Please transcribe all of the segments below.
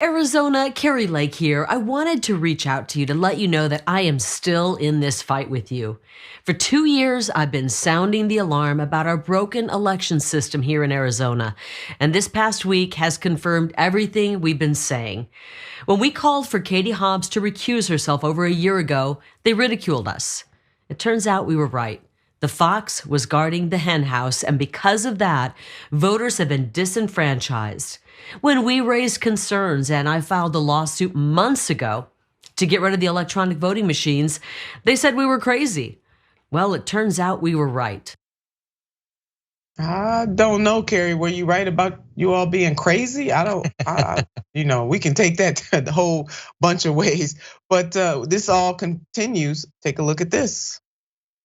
Arizona, Kari Lake here. I wanted to reach out to you to let you know that I am still in this fight with you. For 2 years, I've been sounding the alarm about our broken election system here in Arizona, and this past week has confirmed everything we've been saying. When we called for Katie Hobbs to recuse herself over a year ago, they ridiculed us. It turns out we were right. The fox was guarding the hen house, and because of that, voters have been disenfranchised. When we raised concerns, and I filed a lawsuit months ago to get rid of the electronic voting machines, they said we were crazy. Well, it turns out we were right. I don't know, Kari. Were you right about you all being crazy? We can take that the whole bunch of ways. But this all continues. Take a look at this.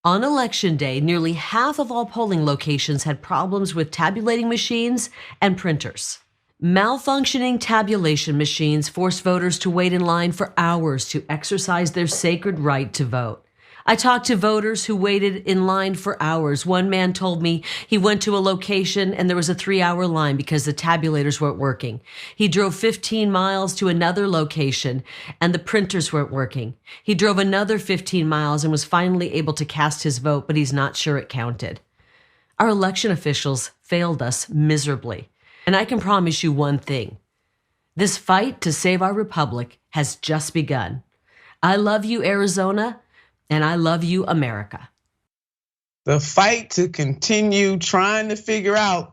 On election day, nearly half of all polling locations had problems with tabulating machines and printers. Malfunctioning tabulation machines forced voters to wait in line for hours to exercise their sacred right to vote. I talked to voters who waited in line for hours. One man told me he went to a location and there was a 3-hour line because the tabulators weren't working. He drove 15 miles to another location and the printers weren't working. He drove another 15 miles and was finally able to cast his vote, but he's not sure it counted. Our election officials failed us miserably. And I can promise you one thing. This fight to save our republic has just begun. I love you, Arizona. And I love you, America. The fight to continue trying to figure out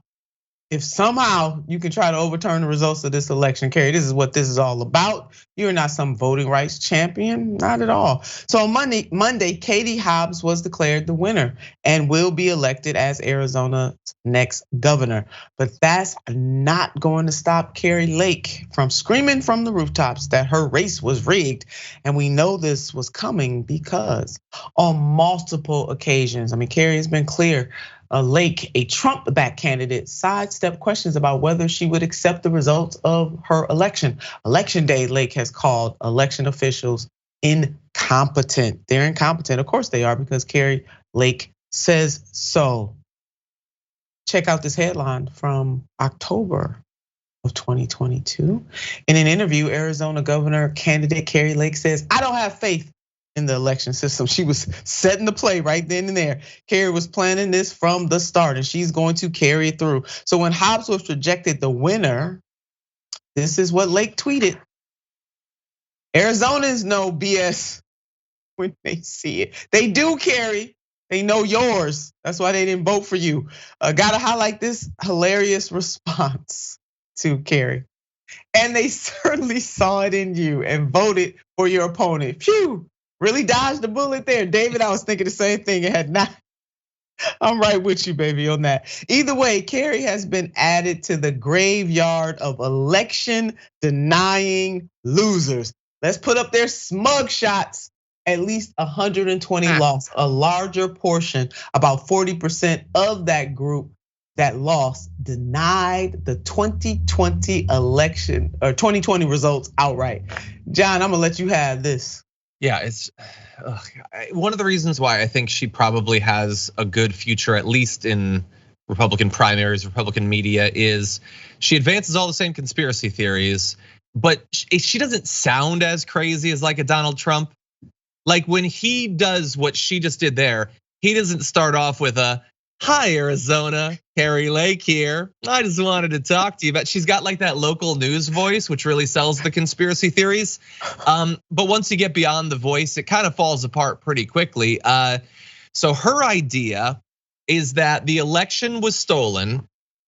if somehow you can try to overturn the results of this election. Kari, this is what this is all about. You're not some voting rights champion, not at all. So on Monday, Katie Hobbs was declared the winner and will be elected as Arizona's next governor. But that's not going to stop Kari Lake from screaming from the rooftops that her race was rigged. And we know this was coming because on multiple occasions, Kari has been clear, Lake, a Trump-backed candidate, sidestepped questions about whether she would accept the results of her election. Election day, Lake has called election officials incompetent. They're incompetent, of course they are, because Kari Lake says so. Check out this headline from October of 2022. In an interview, Arizona governor candidate Kari Lake says, "I don't have faith in the election system." She was setting the play right then and there. Kari was planning this from the start and she's going to carry it through. So when Hobbs was projected the winner, this is what Lake tweeted. "Arizonans know BS when they see it. They do, Kari. They know yours. That's why they didn't vote for you." Gotta highlight this hilarious response to Kari. "And they certainly saw it in you and voted for your opponent. Phew. Really dodged the bullet there." David, I was thinking the same thing. It had not. I'm right with you, baby, on that. Either way, Kari has been added to the graveyard of election denying losers. Let's put up their smug shots. At least 120 lost, a larger portion, about 40% of that group that lost denied the 2020 election or 2020 results outright. John, I'm gonna let you have this. Yeah, it's one of the reasons why I think she probably has a good future, at least in Republican primaries, Republican media, is she advances all the same conspiracy theories, but she doesn't sound as crazy as like a Donald Trump. Like when he does what she just did there, he doesn't start off with a, "Hi Arizona, Kari Lake here. I just wanted to talk to you." But she's got like that local news voice, which really sells the conspiracy theories. But once you get beyond the voice, it kind of falls apart pretty quickly. So her idea is that the election was stolen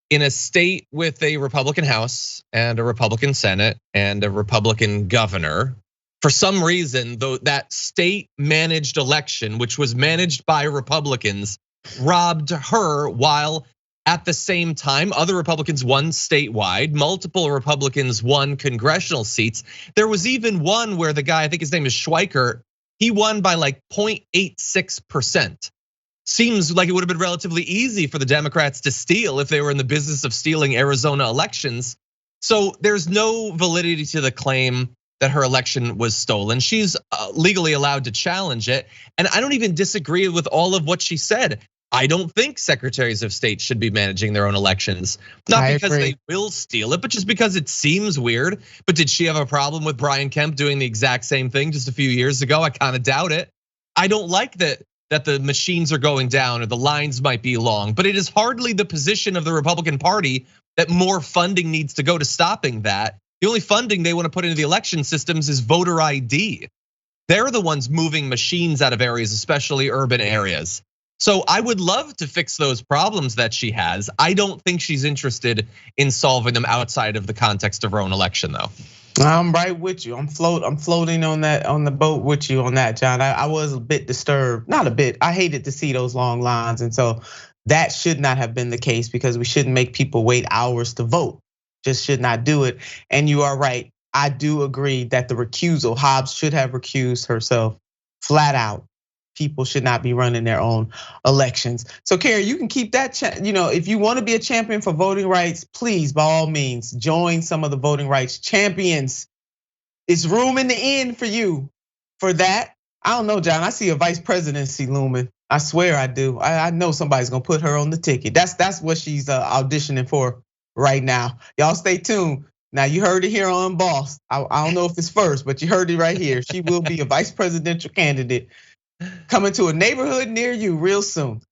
in a state with a Republican House and a Republican Senate and a Republican governor. For some reason, though, that state managed election, which was managed by Republicans, robbed her, while at the same time, other Republicans won statewide, multiple Republicans won congressional seats. There was even one where the guy, I think his name is Schweiker, he won by like 0.86%. Seems like it would have been relatively easy for the Democrats to steal if they were in the business of stealing Arizona elections. So there's no validity to the claim that her election was stolen. She's legally allowed to challenge it. And I don't even disagree with all of what she said. I don't think secretaries of state should be managing their own elections. Not because they will steal it, but just because it seems weird. But did she have a problem with Brian Kemp doing the exact same thing just a few years ago? I kind of doubt it. I don't like that the machines are going down or the lines might be long, but it is hardly the position of the Republican Party that more funding needs to go to stopping that. The only funding they want to put into the election systems is voter ID. They're the ones moving machines out of areas, especially urban areas. So I would love to fix those problems that she has. I don't think she's interested in solving them outside of the context of her own election, though. I'm right with you. I'm floating on the boat with you on that, John. I was a bit disturbed, not a bit. I hated to see those long lines, and so that should not have been the case because we shouldn't make people wait hours to vote. Just should not do it. And you are right. I do agree that the recusal, Hobbs should have recused herself flat out. People should not be running their own elections. So Kari, you can keep that, if you want to be a champion for voting rights, please, by all means, join some of the voting rights champions. It's room in the end for you for that. I don't know, John, I see a vice presidency looming. I swear I do. I know somebody's gonna put her on the ticket. That's what she's auditioning for right now. Y'all stay tuned. Now you heard it here on Unbossed. I don't know if it's first, but you heard it right here. She will be a vice presidential candidate coming to a neighborhood near you real soon.